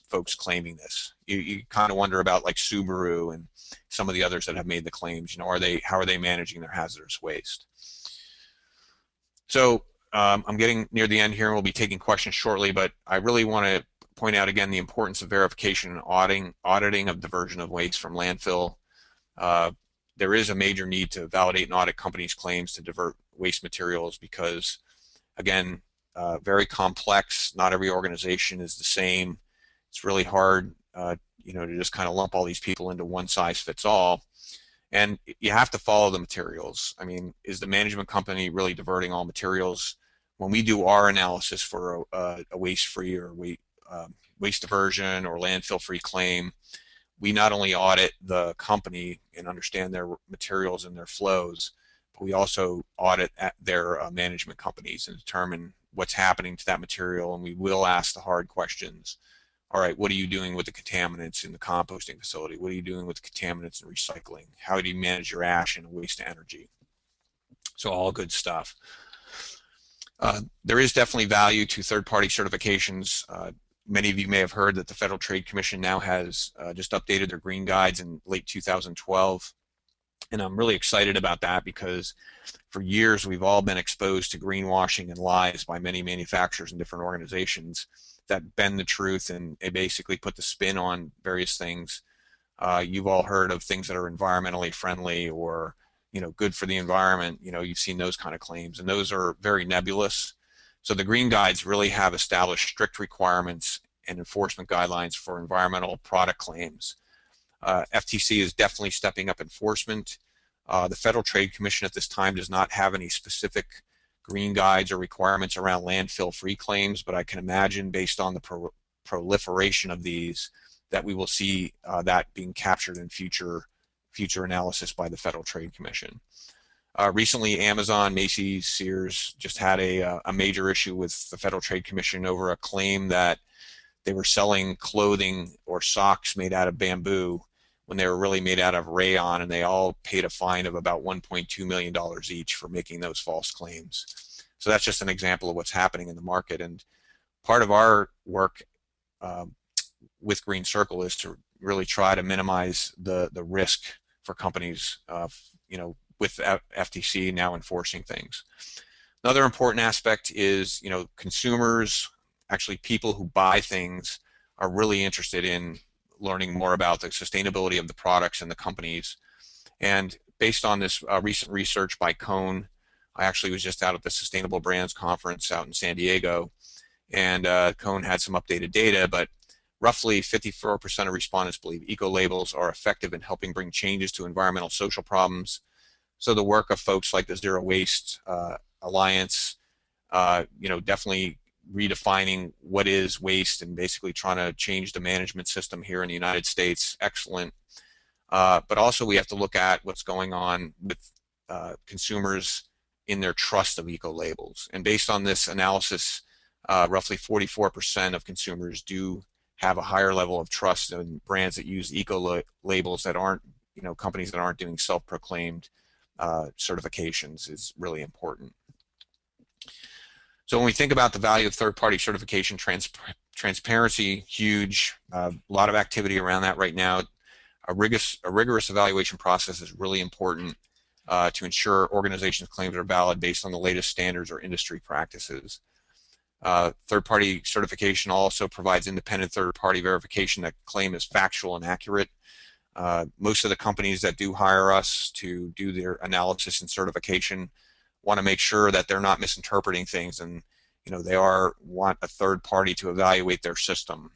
folks claiming this. You kind of wonder about, like, Subaru and some of the others that have made the claims. You know, how are they managing their hazardous waste? So I'm getting near the end here, and we'll be taking questions shortly, but I really want to point out again the importance of verification and auditing of diversion of waste from landfill. There is a major need to validate and audit companies' claims to divert waste materials because, again, very complex. Not every organization is the same. It's really hard, you know, to just kind of lump all these people into one size fits all. And you have to follow the materials. I mean, is the management company really diverting all materials? When we do our analysis for a waste-free or waste diversion or landfill-free claim, we not only audit the company and understand their materials and their flows, but we also audit their management companies and determine what's happening to that material, and we will ask the hard questions. All right, what are you doing with the contaminants in the composting facility? What are you doing with the contaminants in recycling? How do you manage your ash and waste to energy? So all good stuff. There is definitely value to third-party certifications. Many of you may have heard that the Federal Trade Commission now has just updated their Green Guides in late 2012. And I'm really excited about that because for years we've all been exposed to greenwashing and lies by many manufacturers and different organizations that bend the truth and they basically put the spin on various things. You've all heard of things that are environmentally friendly or, you know, good for the environment. You know, you've seen those kind of claims, and those are very nebulous. So the Green Guides really have established strict requirements and enforcement guidelines for environmental product claims. FTC is definitely stepping up enforcement. The Federal Trade Commission at this time does not have any specific Green Guides or requirements around landfill-free claims, but I can imagine, based on the proliferation of these, that we will see that being captured in future analysis by the Federal Trade Commission. Recently, Amazon, Macy's, Sears just had a major issue with the Federal Trade Commission over a claim that they were selling clothing or socks made out of bamboo when they were really made out of rayon, and they all paid a fine of about $1.2 million each for making those false claims. So that's just an example of what's happening in the market. And part of our work with Green Circle is to really try to minimize the risk for companies, you know, with FTC now enforcing things. Another important aspect is, you know, consumers, actually people who buy things, are really interested in learning more about the sustainability of the products and the companies. And based on this recent research by Cone, I actually was just out at the Sustainable Brands Conference out in San Diego, and Cone had some updated data, but roughly 54% of respondents believe eco-labels are effective in helping bring changes to environmental social problems. So the work of folks like the ZeroWaste Alliance, you know, definitely redefining what is waste and basically trying to change the management system here in the United States, excellent. But also we have to look at what's going on with consumers in their trust of eco-labels. And based on this analysis, roughly 44% of consumers do have a higher level of trust in brands that use eco-labels that aren't, you know, companies that aren't doing self-proclaimed certifications is really important. So when we think about the value of third-party certification, transparency, huge, a lot of activity around that right now. A rigorous evaluation process is really important to ensure organizations' claims are valid based on the latest standards or industry practices. Third-party certification also provides independent third-party verification that claim is factual and accurate. Most of the companies that do hire us to do their analysis and certification want to make sure that they're not misinterpreting things, and they want a third party to evaluate their system.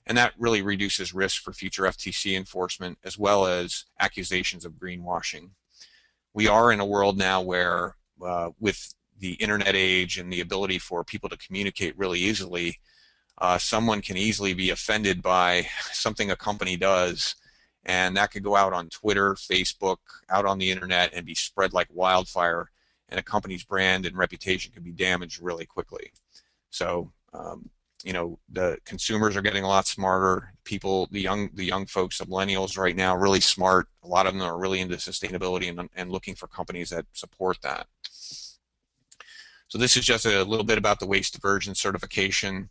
And that really reduces risk for future FTC enforcement, as well as accusations of greenwashing. We are in a world now where, with the internet age and the ability for people to communicate really easily, someone can easily be offended by something a company does, and that could go out on Twitter, Facebook, out on the internet, and be spread like wildfire, and a company's brand and reputation can be damaged really quickly. So the consumers are getting a lot smarter. People, the young folks, the millennials right now, are really smart. A lot of them are really into sustainability and looking for companies that support that. So this is just a little bit about the waste diversion certification.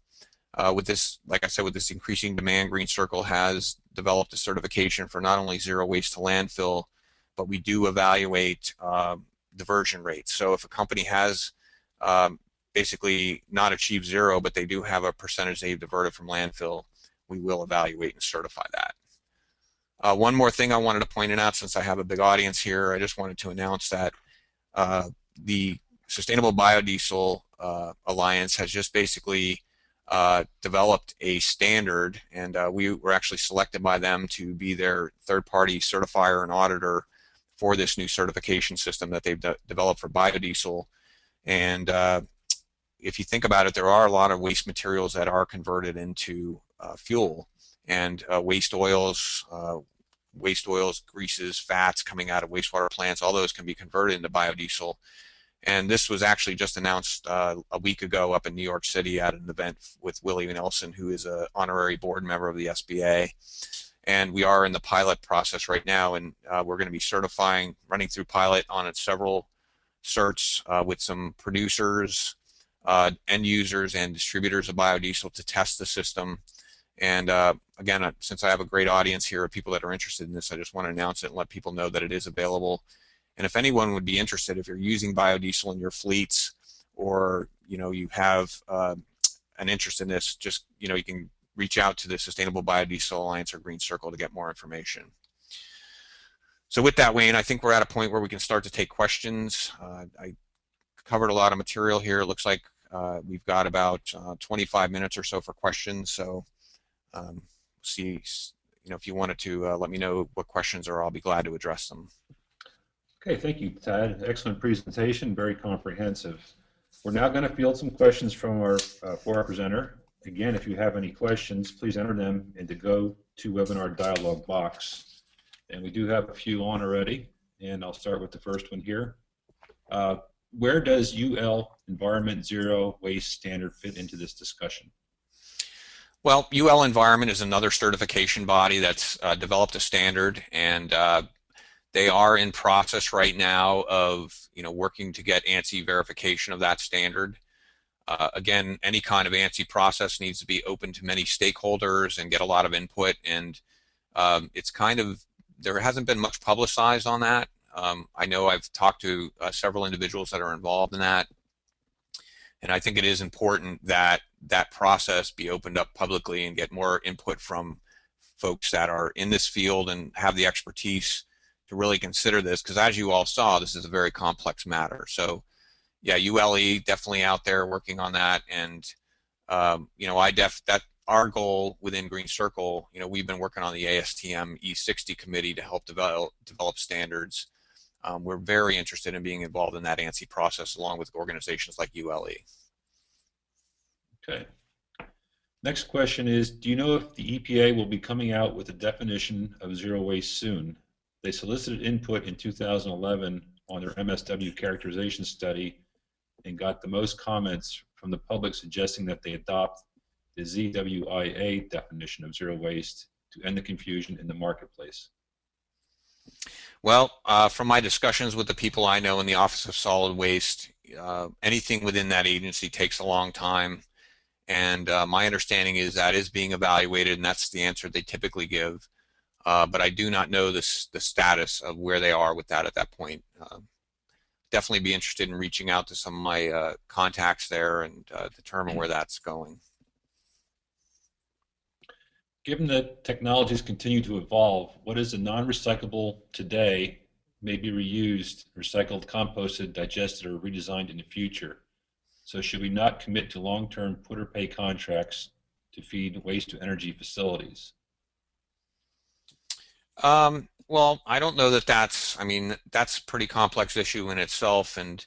With this, like I said, with this increasing demand, Green Circle has developed a certification for not only zero waste to landfill, but we do evaluate diversion rates. So if a company has basically not achieved zero, but they do have a percentage they've diverted from landfill, we will evaluate and certify that. One more thing I wanted to point out, since I have a big audience here, I just wanted to announce that the Sustainable Biodiesel Alliance has just basically developed a standard, and we were actually selected by them to be their third-party certifier and auditor for this new certification system that they've developed for biodiesel. And if you think about it, there are a lot of waste materials that are converted into fuel, and waste oils, greases, fats coming out of wastewater plants, all those can be converted into biodiesel. And this was actually just announced a week ago up in New York City at an event with Willie Nelson, who is an honorary board member of the SBA. And we are in the pilot process right now, and we're going to be certifying, running through pilot on several certs with some producers, end users, and distributors of biodiesel to test the system. And again, since I have a great audience here of people that are interested in this, I just want to announce it and let people know that it is available. And if anyone would be interested, if you're using biodiesel in your fleets, or you have an interest in this, just you can reach out to the Sustainable Biodiesel Alliance or Green Circle to get more information. So with that, Wayne, I think we're at a point where we can start to take questions. I covered a lot of material here. It looks like we've got about 25 minutes or so for questions. So see, if you wanted to let me know what questions are, I'll be glad to address them. Okay, thank you, Tad. Excellent presentation, very comprehensive. We're now going to field some questions from for our presenter. Again, if you have any questions, please enter them in the GoToWebinar dialog box. And we do have a few on already, and I'll start with the first one here. Where does UL Environment Zero Waste Standard fit into this discussion? Well, UL Environment is another certification body that's developed a standard, and they are in process right now of working to get ANSI verification of that standard. Again, any kind of ANSI process needs to be open to many stakeholders and get a lot of input, and it's there hasn't been much publicized on that. I know I've talked to several individuals that are involved in that, and I think it is important that that process be opened up publicly and get more input from folks that are in this field and have the expertise to really consider this, because as you all saw, this is a very complex matter. So yeah, ULE definitely out there working on that, and our goal within Green Circle, we've been working on the ASTM E60 committee to help develop standards. We're very interested in being involved in that ANSI process along with organizations like ULE. Okay. Next question is, do you know if the EPA will be coming out with a definition of zero waste soon? They solicited input in 2011 on their MSW characterization study and got the most comments from the public suggesting that they adopt the ZWIA definition of zero waste to end the confusion in the marketplace. Well, from my discussions with the people I know in the Office of Solid Waste, anything within that agency takes a long time, and my understanding is that is being evaluated, and that's the answer they typically give. But I do not know the status of where they are with that at that point. Definitely be interested in reaching out to some of my contacts there and determine where that's going. Given that technologies continue to evolve, what is a non-recyclable today may be reused, recycled, composted, digested, or redesigned in the future. So should we not commit to long-term put-or-pay contracts to feed waste-to-energy facilities? Well, I don't know that I mean, that's a pretty complex issue in itself. And,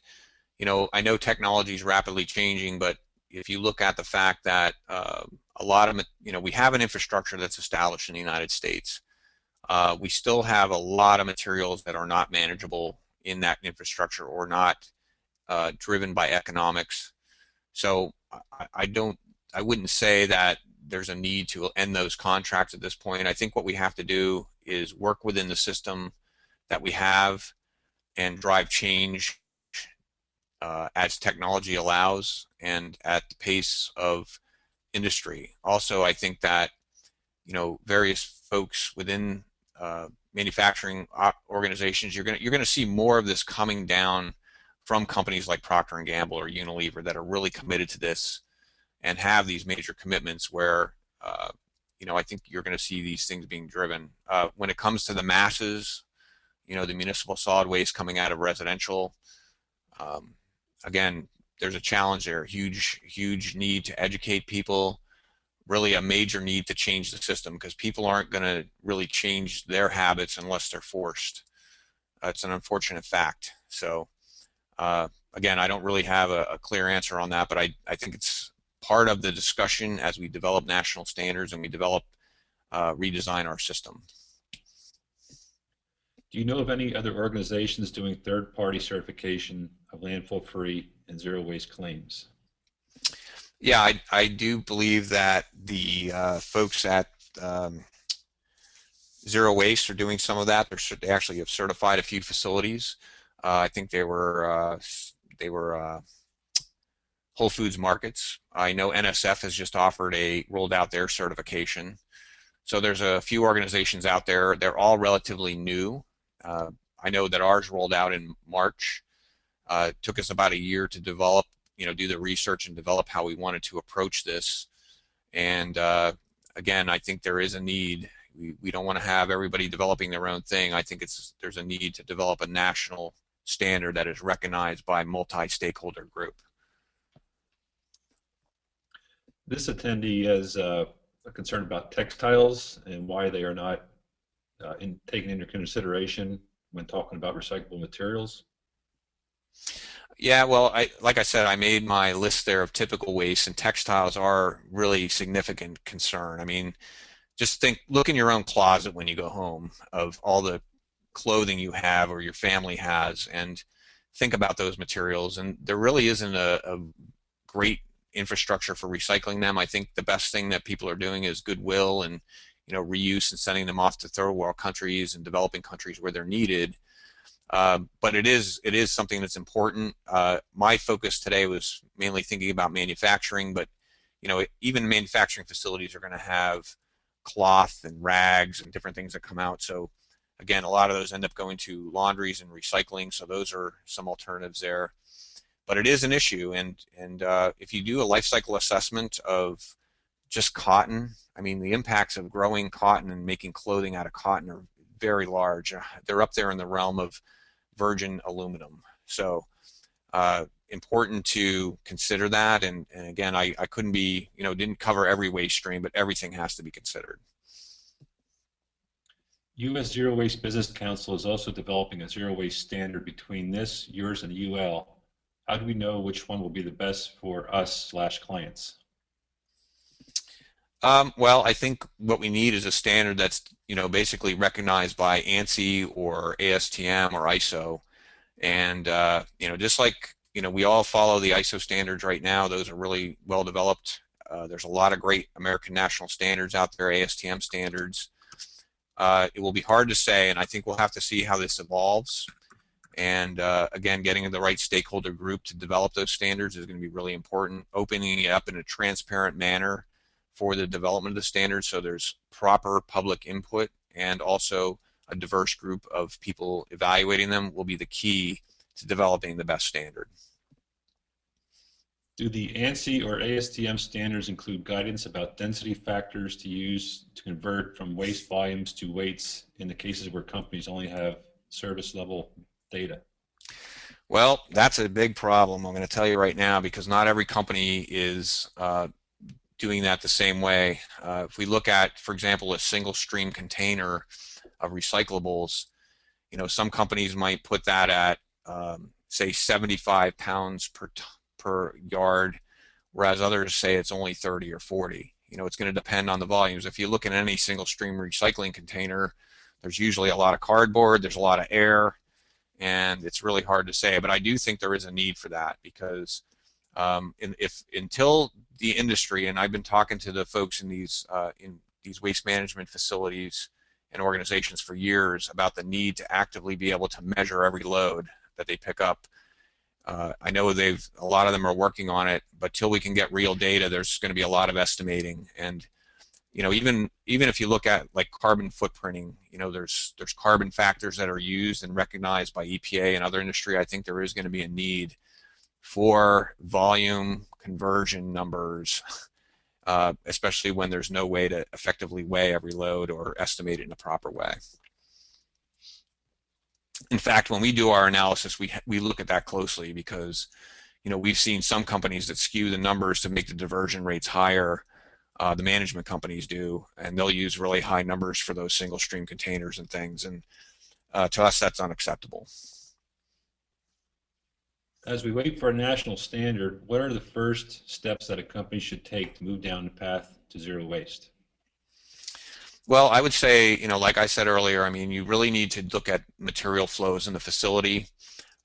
I know technology is rapidly changing, but if you look at the fact that a lot of, we have an infrastructure that's established in the United States. We still have a lot of materials that are not manageable in that infrastructure or not driven by economics. So I wouldn't say that there's a need to end those contracts at this point. I think what we have to do is work within the system that we have and drive change as technology allows and at the pace of industry. Also, I think that various folks within manufacturing organizations, you're going to see more of this coming down from companies like Procter and Gamble or Unilever that are really committed to this and have these major commitments where I think you're going to see these things being driven. When it comes to the masses, the municipal solid waste coming out of residential, again, there's a challenge there. Huge need to educate people. Really a major need to change the system because people aren't going to really change their habits unless they're forced. It's an unfortunate fact. So again, I don't really have a clear answer on that, but I think it's part of the discussion as we develop national standards and we redesign our system. Do you know of any other organizations doing third-party certification of landfill-free and zero waste claims? Yeah, I do believe that the folks at ZeroWaste are doing some of that. They actually have certified a few facilities. I think they were Whole Foods markets. I know NSF has just rolled out their certification. So there's a few organizations out there. They're all relatively new. I know that ours rolled out in March. It took us about a year to develop, do the research and develop how we wanted to approach this. And again, I think there is a need. We don't want to have everybody developing their own thing. I think there's a need to develop a national standard that is recognized by multi-stakeholder group. This attendee has a concern about textiles and why they are not taken into consideration when talking about recyclable materials. Yeah, well, like I said, I made my list there of typical waste, and textiles are really significant concern. I mean, just look in your own closet when you go home of all the clothing you have or your family has, and think about those materials. And there really isn't a great infrastructure for recycling them. I think the best thing that people are doing is goodwill and reuse and sending them off to third world countries and developing countries where they're needed. But it is something that's important. My focus today was mainly thinking about manufacturing, but even manufacturing facilities are going to have cloth and rags and different things that come out. So again, a lot of those end up going to laundries and recycling. So those are some alternatives there. But it is an issue, and if you do a life cycle assessment of just cotton, I mean, the impacts of growing cotton and making clothing out of cotton are very large. They're up there in the realm of virgin aluminum. So important to consider that. And again, I couldn't didn't cover every waste stream, but everything has to be considered. U.S. Zero Waste Business Council is also developing a zero waste standard between yours, and UL. How do we know which one will be the best for us/clients? Well, I think what we need is a standard that's basically recognized by ANSI or ASTM or ISO, and just like we all follow the ISO standards right now. Those are really well developed. There's a lot of great American national standards out there, ASTM standards. It will be hard to say, and I think we'll have to see how this evolves. And again, getting the right stakeholder group to develop those standards is going to be really important. Opening it up in a transparent manner for the development of the standards, so there's proper public input and also a diverse group of people evaluating them will be the key to developing the best standard. Do the ANSI or ASTM standards include guidance about density factors to use to convert from waste volumes to weights in the cases where companies only have service level data? Well, that's a big problem, I'm going to tell you right now, because not every company is doing that the same way. If we look at, for example, a single stream container of recyclables, you know, some companies might put that at, say, 75 pounds per yard, whereas others say it's only 30 or 40. You know, it's going to depend on the volumes. If you look at any single stream recycling container, there's usually a lot of cardboard, there's a lot of air, and it's really hard to say. But I do think there is a need for that, because until the industry, and I've been talking to the folks in these waste management facilities and organizations for years about the need to actively be able to measure every load that they pick up. I know a lot of them are working on it, but till we can get real data, there's going to be a lot of estimating. And you know, even if you look at like carbon footprinting, you know, there's carbon factors that are used and recognized by EPA and other industry. I think there is going to be a need for volume conversion numbers, especially when there's no way to effectively weigh every load or estimate it in a proper way. In fact, when we do our analysis, we look at that closely, because you know, we've seen some companies that skew the numbers to make the diversion rates higher. The management companies do, and they'll use really high numbers for those single stream containers and things, and to us that's unacceptable. As we wait for a national standard, what are the first steps that a company should take to move down the path to zero waste? Well, I would say, you know, like I said earlier, I mean, you really need to look at material flows in the facility,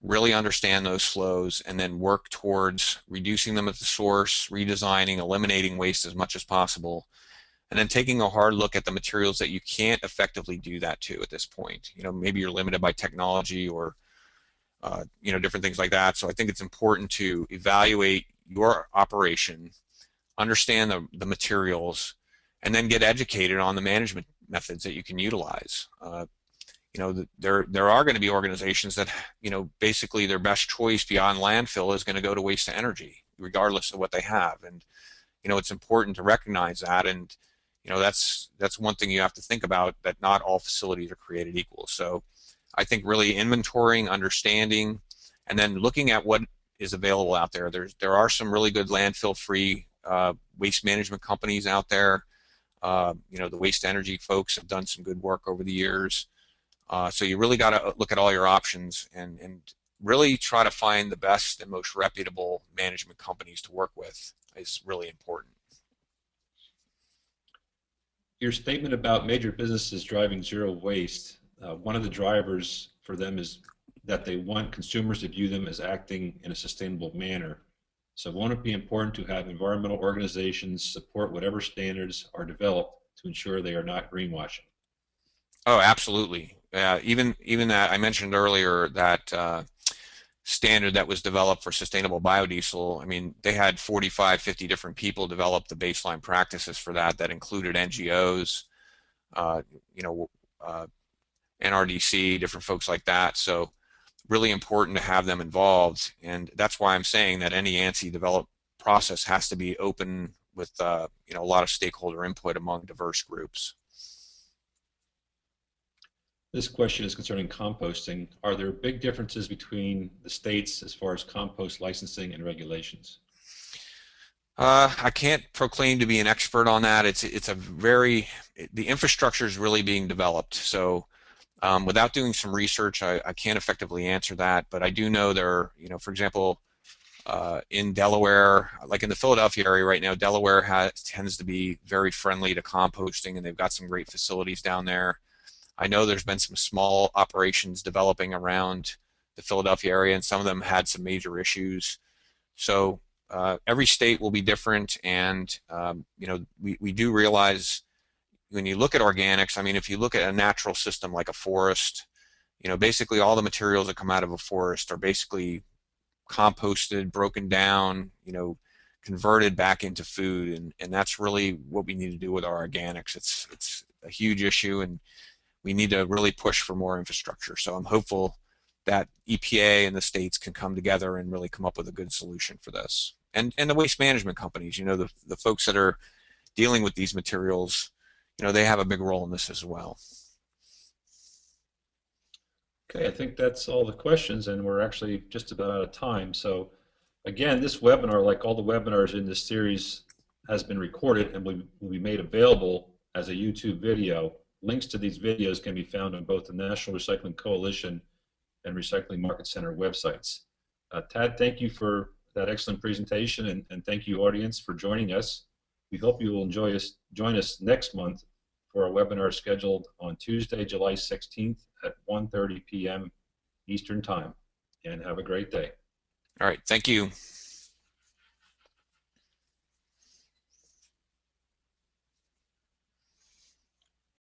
really understand those flows, and then work towards reducing them at the source, redesigning, eliminating waste as much as possible, and then taking a hard look at the materials that you can't effectively do that to at this point. You know, maybe you're limited by technology or you know, different things like that. So I think it's important to evaluate your operation, understand the materials, and then get educated on the management methods that you can utilize. You know, there are going to be organizations that, you know, basically their best choice beyond landfill is going to go to waste to energy, regardless of what they have. And you know, it's important to recognize that, and you know, that's one thing you have to think about, that not all facilities are created equal. So I think really inventorying, understanding, and then looking at what is available out there. There are some really good landfill-free waste management companies out there. You know, the waste energy folks have done some good work over the years. So you really got to look at all your options and really try to find the best and most reputable management companies to work with is really important. Your statement about major businesses driving zero waste, one of the drivers for them is that they want consumers to view them as acting in a sustainable manner. So won't it be important to have environmental organizations support whatever standards are developed to ensure they are not greenwashing? Oh, absolutely. Even that I mentioned earlier, that standard that was developed for sustainable biodiesel. I mean, they had 45, 50 different people develop the baseline practices for that. That included NGOs, you know, NRDC, different folks like that. So really important to have them involved, and that's why I'm saying that any ANSI developed process has to be open with you know, a lot of stakeholder input among diverse groups. This question is concerning composting. Are there big differences between the states as far as compost licensing and regulations? I can't proclaim to be an expert on that. The infrastructure is really being developed. So without doing some research, I can't effectively answer that. But I do know there, you know, for example, in Delaware, like in the Philadelphia area right now, Delaware tends to be very friendly to composting, and they've got some great facilities down there. I know there's been some small operations developing around the Philadelphia area, and some of them had some major issues. So every state will be different, and you know, we do realize when you look at organics, I mean, if you look at a natural system like a forest, you know, basically all the materials that come out of a forest are basically composted, broken down, you know, converted back into food, and that's really what we need to do with our organics. It's a huge issue, and we need to really push for more infrastructure. So I'm hopeful that EPA and the states can come together and really come up with a good solution for this. and the waste management companies, the folks that are dealing with these materials, they have a big role in this as well. Okay, I think that's all the questions, and we're actually just about out of time. So again, this webinar, like all the webinars in this series, has been recorded and will be made available as a YouTube video. Links to these videos can be found on both the National Recycling Coalition and Recycling Market Center websites. Tad, thank you for that excellent presentation, and thank you, audience, for joining us. We hope you will join us next month for a webinar scheduled on Tuesday, July 16th at 1:30 p.m. Eastern Time. And have a great day. All right, thank you.